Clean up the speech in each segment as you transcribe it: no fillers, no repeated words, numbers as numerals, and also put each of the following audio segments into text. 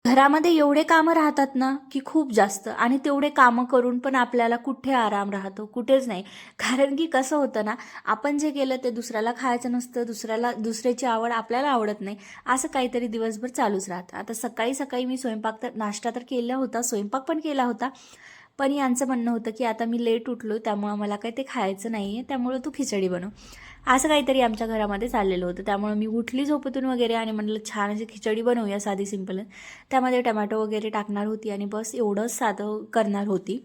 घरामध्ये एवढे कामं राहतात ना की खूप जास्त, आणि तेवढे कामं करून पण आपल्याला कुठे आराम राहतो, कुठेच नाही. कारण की कसं होतं ना, आपण जे केलं ते दुसऱ्याला खायचं नसतं, दुसऱ्याची आवड आपल्याला आवडत नाही, असं काहीतरी दिवसभर चालूच राहतं. आता सकाळी सकाळी मी नाश्ता तर केला होता, स्वयंपाक पण केला होता, पण यांचं म्हणणं होतं की आता मी लेट उठलो त्यामुळं मला काही ते खायचं नाही आहे, त्यामुळं तू खिचडी बनव. असं काहीतरी आमच्या घरामध्ये चाललेलं होतं. त्यामुळं मी उठली झोपेतून वगैरे आणि म्हटलं छान अशी खिचडी बनवूया साधी सिंपल. त्यामध्ये टमॅटो वगैरे टाकणार होती आणि बस एवढंच साधं करणार होती.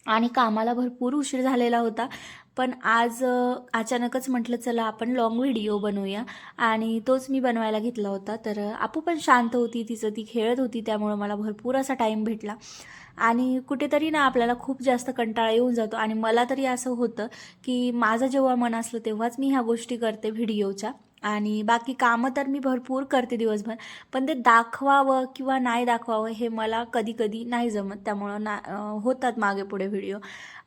आणि कामाला भरपूर उशीर झालेला होता, पण आज अचानकच म्हटलं चला आपण लॉंग व्हिडिओ बनवूया, आणि तोच मी बनवायला घेतला होता. तर आपू पण शांत होती, तिचं ती खेळत होती, त्यामुळं मला भरपूर असा टाईम भेटला. आणि कुठेतरी ना आपल्याला खूप जास्त कंटाळा येऊन जातो, आणि मला तरी असं होतं की माझं जेव्हा मन असलं तेव्हाच मी ह्या गोष्टी करते व्हिडिओच्या, आणि बाकी कामं तर मी भरपूर करते दिवसभर, पण ते दाखवावं किंवा नाही दाखवावं हे मला कधी कधी नाही जमत, त्यामुळं होतात मागे पुढे व्हिडिओ.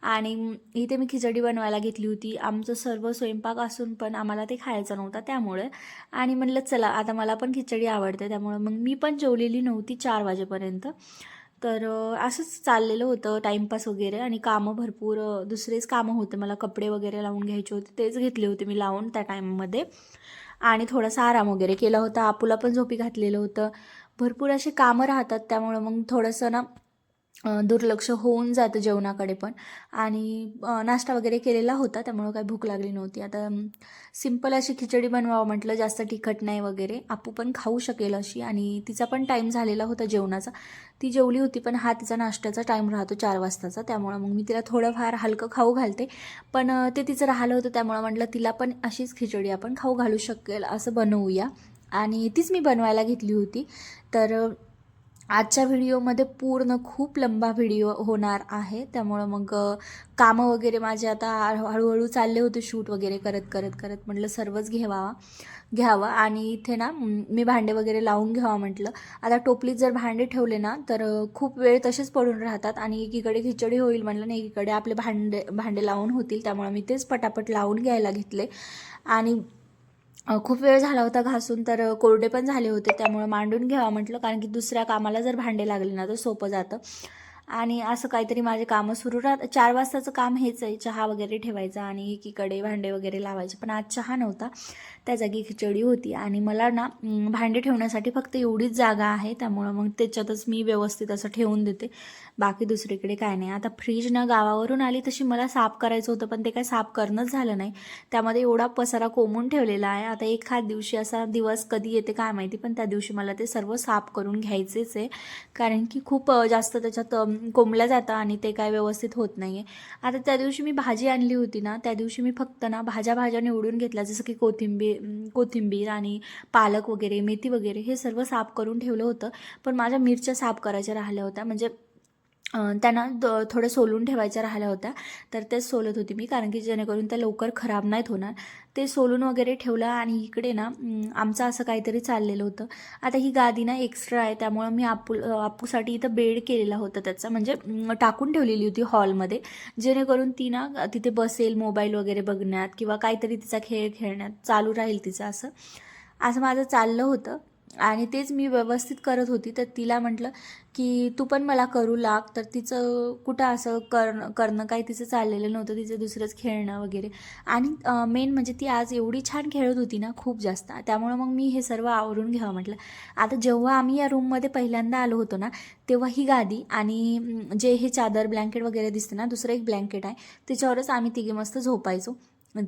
आणि इथे मी खिचडी बनवायला घेतली होती. आमचं सर्व स्वयंपाक असून पण आम्हाला ते खायचं नव्हतं त्यामुळे, आणि म्हणलं चला आता मला पण खिचडी आवडते, त्यामुळं मग मी पण जेवलेली नव्हती 4 वाजेपर्यंत. तर असंच चाललेलं होतं टाईमपास वगैरे, आणि कामं भरपूर दुसरेच कामं होते, मला कपडे वगैरे लावून घ्यायचे होते, तेच घेतले होते मी लावून त्या टाईममध्ये. आणि थोडासा आराम वगैरे केला होता, आपूला पण झोपी घातलेलं होतं. भरपूर अशी कामं राहतात, त्यामुळं मग थोडंसं ना दुर्लक्ष होऊन जातं जेवणाकडे पण. आणि नाश्ता वगैरे केलेला होता, त्यामुळं काही भूक लागली नव्हती. आता सिंपल अशी खिचडी बनवावं म्हटलं, जास्त तिखट नाही वगैरे, आपू पण खाऊ शकेल अशी, आणि तिचा पण टाईम झालेला होता जेवणाचा. ती जेवली होती, पण हा तिचा नाश्त्याचा टाईम राहतो 4 वाजताचा, त्यामुळं मग मी तिला थोडंफार हलकं खाऊ घालते. पण ते तिचं राहिलं होतं, त्यामुळं म्हटलं तिला पण अशीच खिचडी आपण खाऊ घालू शकेल असं बनवूया, आणि तीच मी बनवायला घेतली होती. तर आजच्या व्हिडिओमध्ये पूर्ण खूप लंबा व्हिडिओ होणार आहे, त्यामुळं मग कामं वगैरे माझे आता हळूहळू चालले होते, शूट वगैरे करत करत करत म्हटलं सर्वच घ्यावं. आणि इथे ना मी भांडे वगैरे लावून घ्यावं म्हटलं. आता टोपलीत जर भांडे ठेवले ना तर खूप वेळ तसेच पडून राहतात, आणि एकीकडे खिचडी होईल म्हटलं आणि एकीकडे आपले भांडे लावून होतील, त्यामुळे मी तेच पटापट लावून घ्यायला घेतले. आणि खूप वेळ झाला होता घासून, तर कोरडे पण झाले होते, त्यामुळे मांडून घ्यावं म्हटलं, कारण की दुसऱ्या कामाला जर भांडे लागले ना तर सोपं जातं. आणि असं काहीतरी माझे कामं सुरू राहत. 4 वाजताचं काम हेच आहे, चहा वगैरे ठेवायचा आणि एकीकडे भांडे वगैरे लावायचे, पण आज चहा नव्हता, त्या जागी खिचडी होती. आणि मला ना भांडे ठेवण्यासाठी फक्त एवढीच जागा आहे, त्यामुळं मग त्याच्यातच मी व्यवस्थित असं ठेवून देते, बाकी दुसरीकडे काय नाही. आता फ्रीज ना गावावरून आली तशी मला साफ करायचं होतं, पण ते काय साफ करणंच झालं नाही, त्यामध्ये एवढा पसारा कोंबून ठेवलेला आहे. आता एखाद दिवशी असा दिवस कधी येते काय माहिती, पण त्या दिवशी मला ते सर्व साफ करून घ्यायचेच आहे, कारण की खूप जास्त त्याच्यात कोंबल्या जातं आणि ते काय व्यवस्थित होत नाही आहे. आता त्या दिवशी मी भाजी आणली होती ना, त्या दिवशी मी फक्त ना भाज्या निवडून घेतल्या, जसं की कोथिंबीर आणि पालक वगैरे, मेथी वगैरे हे सर्व साफ करून ठेवलं होतं. पण माझ्या मिरच्या साफ करायच्या राहिल्या होत्या, म्हणजे त्यांना थोडं सोलून ठेवायच्या राहिल्या होत्या, तर तेच सोलत होती मी, कारण की जेणेकरून त्या लवकर खराब नाहीत होणार. ते सोलून वगैरे ठेवलं. आणि इकडे ना आमचं असं काहीतरी चाललेलं होतं. आता ही गादी ना एक्स्ट्रा आहे, त्यामुळं मी आपूसाठी इथं बेड केलेला होता त्याचा, म्हणजे टाकून ठेवलेली होती हॉलमध्ये, जेणेकरून ती ना तिथे बसेल, मोबाईल वगैरे बघण्यात किंवा काहीतरी तिचा खेळ खेळण्यात चालू राहील तिचं, असं असं माझं चाललं होतं. आणि तेच मी व्यवस्थित करत होती, तर तिला म्हटलं की तू पण मला करू लाग, तर तिचं कुठं असं करणं काही तिचं चाललेलं नव्हतं, तिचं दुसरंच खेळणं वगैरे. आणि मेन म्हणजे ती आज एवढी छान खेळत होती ना, खूप जास्त, त्यामुळं मग मी हे सर्व आवरून घ्यावं म्हटलं. आता जेव्हा आम्ही या रूममध्ये पहिल्यांदा आलो होतो ना, तेव्हा ही गादी आणि जे हे चादर ब्लँकेट वगैरे दिसते ना, दुसरं एक ब्लँकेट आहे, त्याच्यावरच आम्ही तिघे मस्त झोपायचो.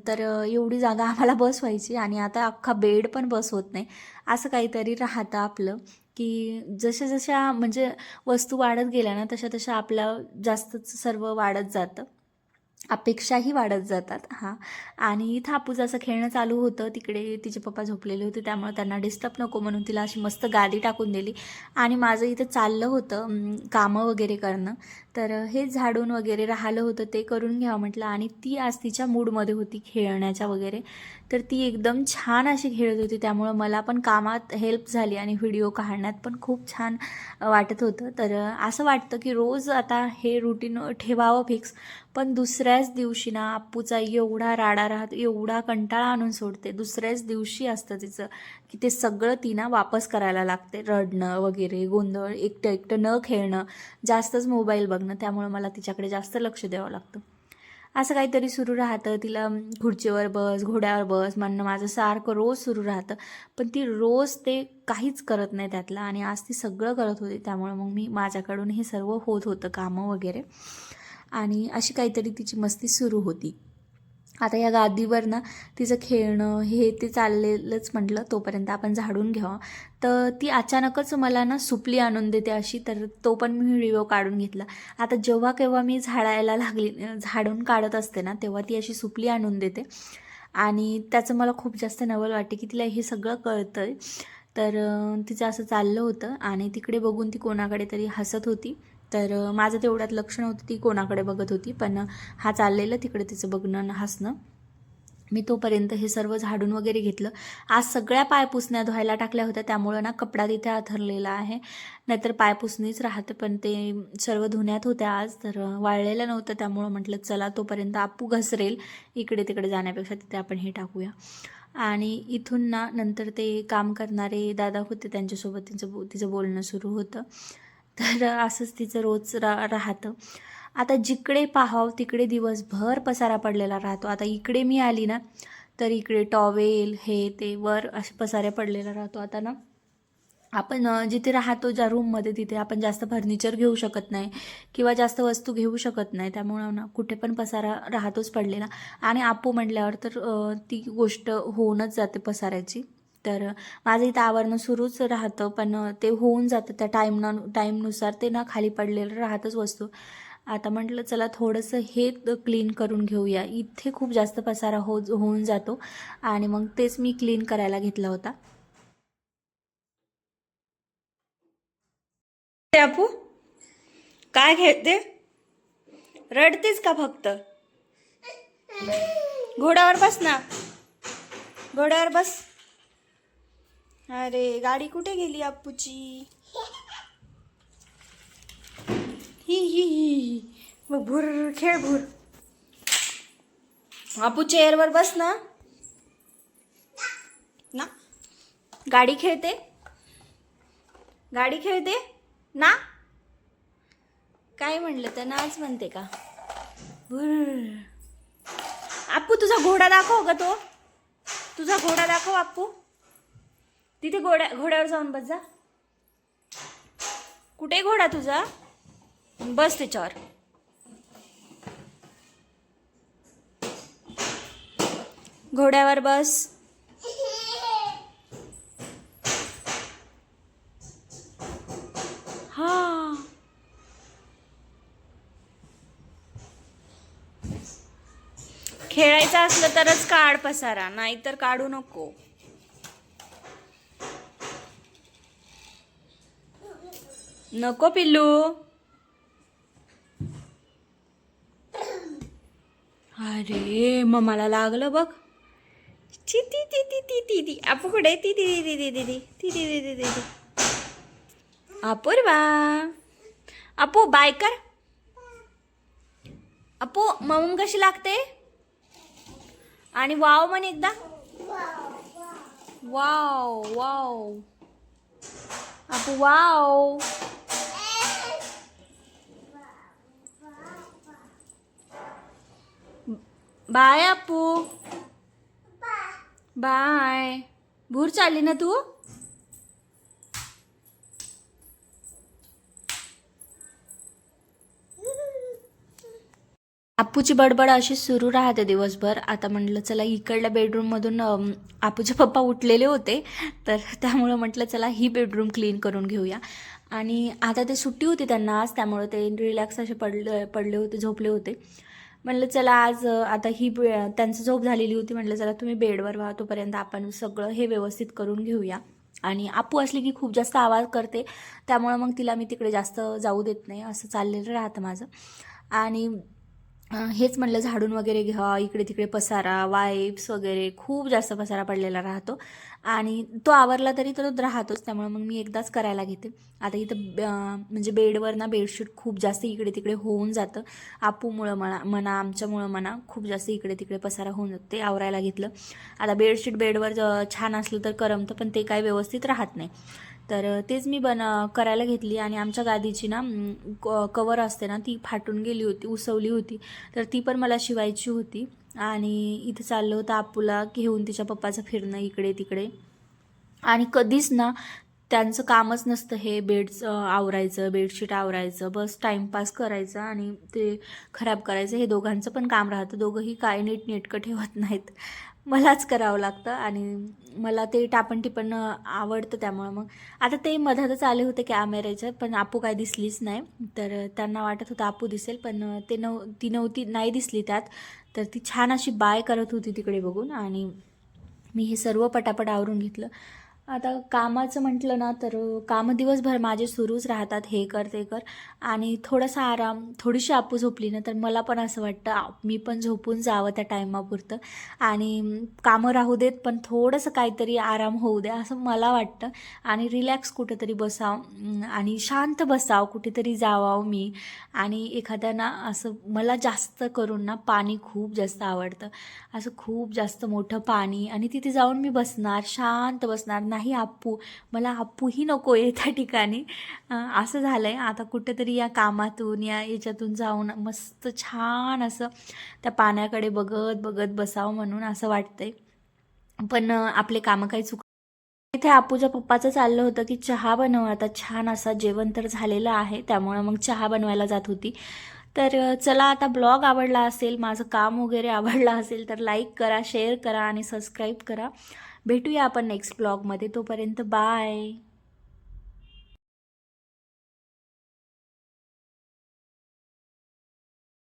तर एवढी जागा आम्हाला बस व्हायची, आणि आता अख्खा बेड पण बस होत नाही. असं काहीतरी राहतं आपलं, की जशा म्हणजे वस्तू वाढत गेल्या ना, तशा तशा आपलं जास्तच सर्व वाढत जातं, अपेक्षाही वाढत जातात. हां. आणि इथं आपूचं असं खेळणं चालू होतं, तिकडे तिचे पप्पा झोपलेले होते, त्यामुळे त्यांना डिस्टर्ब नको म्हणून तिला अशी मस्त गादी टाकून दिली. आणि माझं इथं चाललं होतं कामं वगैरे करणं, तर हे झाडून वगैरे राहिलं होतं, ते करून घ्यावं म्हटलं. आणि ती आज तिच्या मूडमध्ये होती खेळण्याच्या वगैरे, तर ती एकदम छान अशी खेळत होती, त्यामुळं मला पण कामात हेल्प झाली आणि व्हिडिओ काढण्यात पण खूप छान वाटत होतं. तर असं वाटतं की रोज आता हे रुटीन ठेवावं फिक्स, पण पहिल्याच दिवशी ना अप्पूचा एवढा राडा राहतो, एवढा कंटाळा आणून सोडते. दुसऱ्याच दिवशी असतं तिचं की ते सगळं ती ना वापस करायला लागते. रडणं वगैरे, गोंधळ, एकटं एकटं न खेळणं, जास्तच मोबाईल बघणं. त्यामुळं मला तिच्याकडे जास्त लक्ष द्यावं लागतं. असं काहीतरी सुरू राहतं. तिला खुर्चीवर बस, घोड्यावर बस म्हणणं माझं सारखं रोज सुरू राहतं. पण ती रोज ते काहीच करत नाही त्यातलं, आणि आज ती सगळं करत होती. त्यामुळं मग मी माझ्याकडून हे सर्व होत होतं, कामं वगैरे, आणि अशी काहीतरी तिची मस्ती सुरू होती. आता या गादीवर ना तिचं खेळणं हे ते चाललेलंच. म्हटलं तोपर्यंत आपण झाडून घ्यावं. तर ती अचानकच मला ना सुपली आणून देते अशी, तर तो पण मी व्हिडिओ काढून घेतला. आता जेव्हा केव्हा मी झाडायला लागली, झाडून काढत असते ना, तेव्हा ती अशी सुपली आणून देते, आणि त्याचं मला खूप जास्त नवल वाटते की तिला हे सगळं कळतं. तर तिचं असं चाललं होतं, आणि तिकडे बघून ती कोणाकडे तरी हसत होती. तर माझं तेवढ्यात लक्ष नव्हतं ती कोणाकडे बघत होती, पण हा चाललेलं तिकडे तिचं बघणं हसणं. मी तोपर्यंत हे सर्व झाडून वगैरे घेतलं. आज सगळ्या पायपुसण्या धुवायला टाकल्या होत्या, त्यामुळं ना कपडा तिथे आथरलेला आहे. नाहीतर पायपुसणीच राहते, पण ते सर्व धुण्यात होत्या आज, तर वाळलेलं नव्हतं. त्यामुळं म्हटलं चला तोपर्यंत अप्पू घसरेल इकडे तिकडे जाण्यापेक्षा तिथे आपण हे टाकूया. आणि इथून ना नंतर ते काम करणारे दादा होते, त्यांच्यासोबत तिचं बोलणं सुरू होतं. तर असंच तिचं रोज राहतं. आता जिकडे पाहावं तिकडे दिवसभर पसारा पडलेला राहतो. आता इकडे मी आली ना, तर इकडे टॉवेल हे ते वर असे पसारे पडलेला राहतो. आता ना आपण जिथे राहतो, ज्या रूममध्ये, तिथे आपण जास्त फर्निचर घेऊ शकत नाही किंवा जास्त वस्तू घेऊ शकत नाही. त्यामुळं ना कुठे पण पसारा राहतोच पडलेला. आणि अप्पू म्हटल्यावर तर ती गोष्ट होऊनच जाते पसाऱ्याची. तर माझं इथं आवरणं सुरूच राहतं, पण ते होऊन जातं त्या टाईमनुसार. ते ना खाली पडलेलं राहतच वस्तू. आता म्हटलं चला थोडंसं हे क्लीन करून घेऊया. इथे खूप जास्त पसारा होऊन जातो, आणि मग तेच मी क्लीन करायला घेतला होता. अप्पू काय खेळते? रडतेच का फक्त? घोड्यावर बस ना, घोड्यावर बस. अरे गाडी कुठे गेली अप्पूची? ही ही ही मग भूर खेळ भूर. अप्पू चेअरवर बस ना. ना गाडी खेळते, गाडी खेळते ना. काय म्हणलं तर नाच म्हणते का? भूर. अप्पू तुझा घोडा दाखव ग, तो तुझा घोडा दाखव अप्पू. तिथे घोड्यावर जाऊन बस जा. कुठे घोडा तुझा? बस त्याच्यावर. घोड्यावर बस. हा खेळायचं असलं तरच काढ पसारा, नाहीतर काढू नको. नको पिल्लू. अरे मम्माला लागलं बघ. ती ती ती ती ती ती ती आपू कुठे? ती ती ती ती ती ती ती ती ती ती ती अपूर्वा. अपू बाय कर. अपू मम कशी लागते? आणि वाव म्हण एकदा. वाव वाव अपू वाव. बाय अपू. बाय. भूर चालली ना तू? अप्पूची बडबड अशी सुरू राहते दिवसभर. आता म्हटलं चला इकडल्या बेडरूममधून अप्पूचे पप्पा उठलेले होते, तर त्यामुळं म्हटलं चला ही बेडरूम क्लीन करून घेऊया. आणि आता ते सुट्टी होती त्यांना आज, त्यामुळं ते रिलॅक्स असे पडले होते, झोपले होते. म्हटलं चला आज आता ही त्यांची झोप झालेली होती. म्हटलं चला तुम्ही बेडवर व्हा, तोपर्यंत आपण सगळं हे व्यवस्थित करून घेऊया. आणि अप्पू असली की खूप जास्त आवाज करते, त्यामुळं मग तिला मी तिकडे जास्त जाऊ देत नाही. असं चाललेलं राहतं माझं. आणि हेच म्हणलं झाडून वगैरे घ्या, इकडे तिकडे पसारा, वाईप्स वगैरे खूप जास्त पसारा पडलेला राहतो आणि तो आवरला तरी तो राहतोच. त्यामुळे मग मी एकदाच करायला घेते. आता इथं म्हणजे बेडवर ना बेडशीट खूप जास्त इकडे तिकडे होऊन जातं. आपूमुळं म्हणा आमच्यामुळं म्हणा खूप जास्त इकडे तिकडे पसारा होऊन जातं. ते आवरायला घेतलं. आता बेडशीट बेडवर छान असलं तर करमतं, पण ते काही व्यवस्थित राहत नाही. तर तेच मी करायला घेतली आणि आमच्या गादीची ना कवर असते ना ती फाटून गेली होती, उसवली होती. तर ती पण मला शिवायची होती आणि इथं चाललं होतं आपूला घेऊन तिच्या पप्पाचं फिरणं इकडे तिकडे. आणि कधीच ना त्यांचं कामच नसतं हे आवरायचं, बेडशीट आवरायचं, बस टाईमपास करायचं आणि ते खराब करायचं. हे दोघांचं पण काम राहतं. दोघंही काय नीटनेटकं ठेवत नाहीत. मलाच करावं लागतं आणि मला ते टापण आवडतं. त्यामुळं मग आता ते मधातच आले होते कॅमेऱ्याचं, पण आपू काय दिसलीच नाही. तर त्यांना वाटत होतं आपू दिसेल, पण ती नव्हती, नाही दिसली त्यात. तर ती छान अशी बाय करत होती तिकडे बघून आणि मी हे सर्व पटापट आवरून घेतलं. आता कामाचं म्हटलं ना तर कामं दिवसभर माझे सुरूच राहतात, हे कर ते कर. आणि थोडासा आराम, थोडीशी आपू झोपली ना तर मला पण असं वाटतं मी पण झोपून जावं त्या टायमापुरतं आणि कामं राहू देत पण थोडंसं काहीतरी आराम होऊ द्या असं मला वाटतं. आणि रिलॅक्स कुठेतरी बसावं आणि शांत बसावं, कुठेतरी जावावं मी. आणि एखाद्या ना असं मला जास्त करून ना पाणी खूप जास्त आवडतं. असं खूप जास्त मोठं पाणी आणि तिथे जाऊन मी बसणार, शांत बसणार. नाही आप्पू, मला आप्पूही नको आहे त्या ठिकाणी. असं झालं आहे. आता कुठेतरी या कामातून या याच्यातून जाऊन मस्त छान असं त्या पाण्याकडे बघत बघत बसावं म्हणून असं वाटतंय. पण आपले कामं काही इथे आपूच्या पप्पाचं चाललं होतं की चहा बनव. आता छान असा जेवण तर झालेलं आहे, त्यामुळं मग चहा बनवायला जात होती. तर चला, आता ब्लॉग आवडला असेल, माझं काम वगैरे आवडलं असेल तर लाईक करा, शेअर करा आणि सबस्क्राईब करा. भेटूया आपण नेक्स्ट ब्लॉगमध्ये. तोपर्यंत बाय.